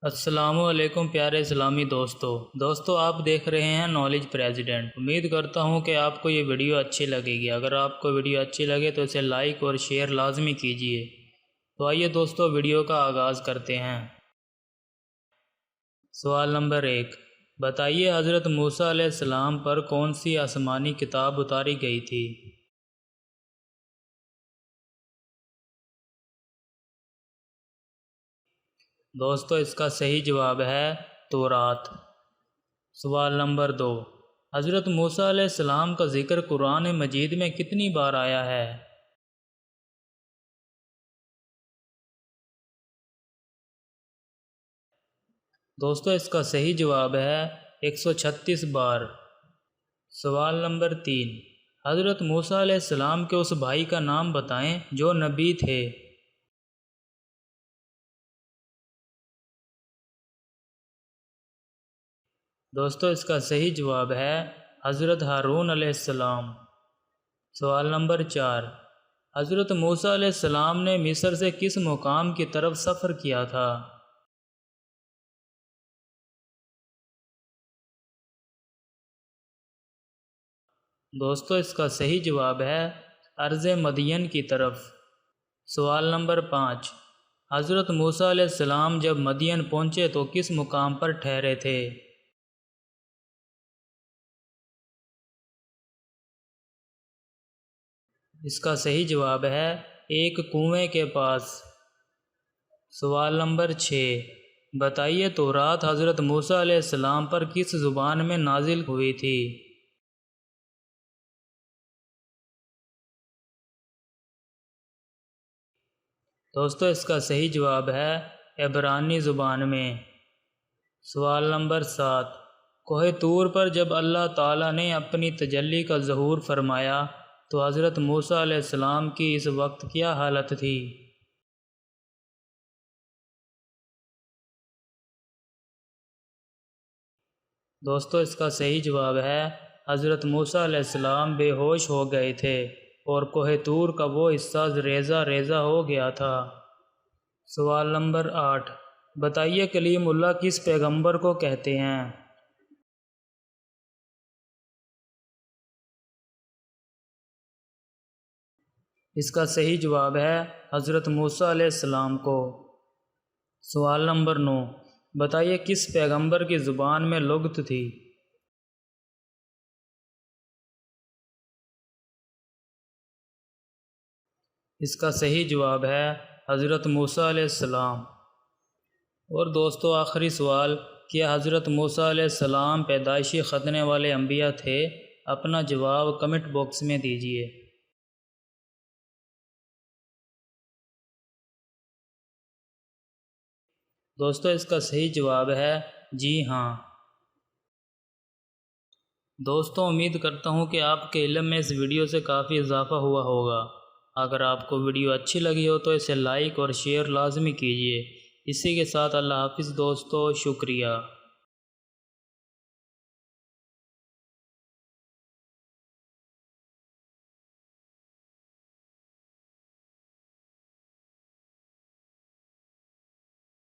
السلام علیکم پیارے اسلامی دوستو آپ دیکھ رہے ہیں نالج پریزیڈنٹ۔ امید کرتا ہوں کہ آپ کو یہ ویڈیو اچھی لگے گی۔ اگر آپ کو ویڈیو اچھی لگے تو اسے لائک اور شیئر لازمی کیجیے۔ تو آئیے دوستو ویڈیو کا آغاز کرتے ہیں۔ سوال نمبر 1، بتائیے حضرت موسیٰ علیہ السلام پر کون سی آسمانی کتاب اتاری گئی تھی؟ دوستو اس کا صحیح جواب ہے تورات۔ سوال نمبر 2، حضرت موسیٰ علیہ السلام کا ذکر قرآن مجید میں کتنی بار آیا ہے؟ دوستو اس کا صحیح جواب ہے 136 بار۔ سوال نمبر 3، حضرت موسیٰ علیہ السلام کے اس بھائی کا نام بتائیں جو نبی تھے۔ دوستو اس کا صحیح جواب ہے حضرت ہارون علیہ السلام۔ سوال نمبر 4، حضرت موسیٰ علیہ السلام نے مصر سے کس مقام کی طرف سفر کیا تھا؟ دوستو اس کا صحیح جواب ہے ارض مدین کی طرف۔ سوال نمبر 5، حضرت موسیٰ علیہ السلام جب مدین پہنچے تو کس مقام پر ٹھہرے تھے؟ اس کا صحیح جواب ہے ایک کنویں کے پاس۔ سوال نمبر 6، بتائیے تورات حضرت موسیٰ علیہ السلام پر کس زبان میں نازل ہوئی تھی؟ دوستو اس کا صحیح جواب ہے عبرانی زبان میں۔ سوال نمبر 7، کوہ طور پر جب اللہ تعالیٰ نے اپنی تجلی کا ظہور فرمایا تو حضرت موسیٰ علیہ السلام کی اس وقت کیا حالت تھی؟ دوستو اس کا صحیح جواب ہے حضرت موسیٰ علیہ السلام بے ہوش ہو گئے تھے اور کوہ طور کا وہ حصہ ریزہ ریزہ ہو گیا تھا۔ سوال نمبر 8، بتائیے کلیم اللہ کس پیغمبر کو کہتے ہیں؟ اس کا صحیح جواب ہے حضرت موسیٰ علیہ السلام کو۔ سوال نمبر 9، بتائیے کس پیغمبر کی زبان میں لغت تھی؟ اس کا صحیح جواب ہے حضرت موسیٰ علیہ السلام۔ اور دوستو آخری سوال، کیا حضرت موسیٰ علیہ السلام پیدائشی ختنے والے انبیاء تھے؟ اپنا جواب کمنٹ باکس میں دیجیے۔ دوستو اس کا صحیح جواب ہے جی ہاں۔ دوستو امید کرتا ہوں کہ آپ کے علم میں اس ویڈیو سے کافی اضافہ ہوا ہوگا۔ اگر آپ کو ویڈیو اچھی لگی ہو تو اسے لائک اور شیئر لازمی کیجیے۔ اسی کے ساتھ اللہ حافظ دوستو، شکریہ۔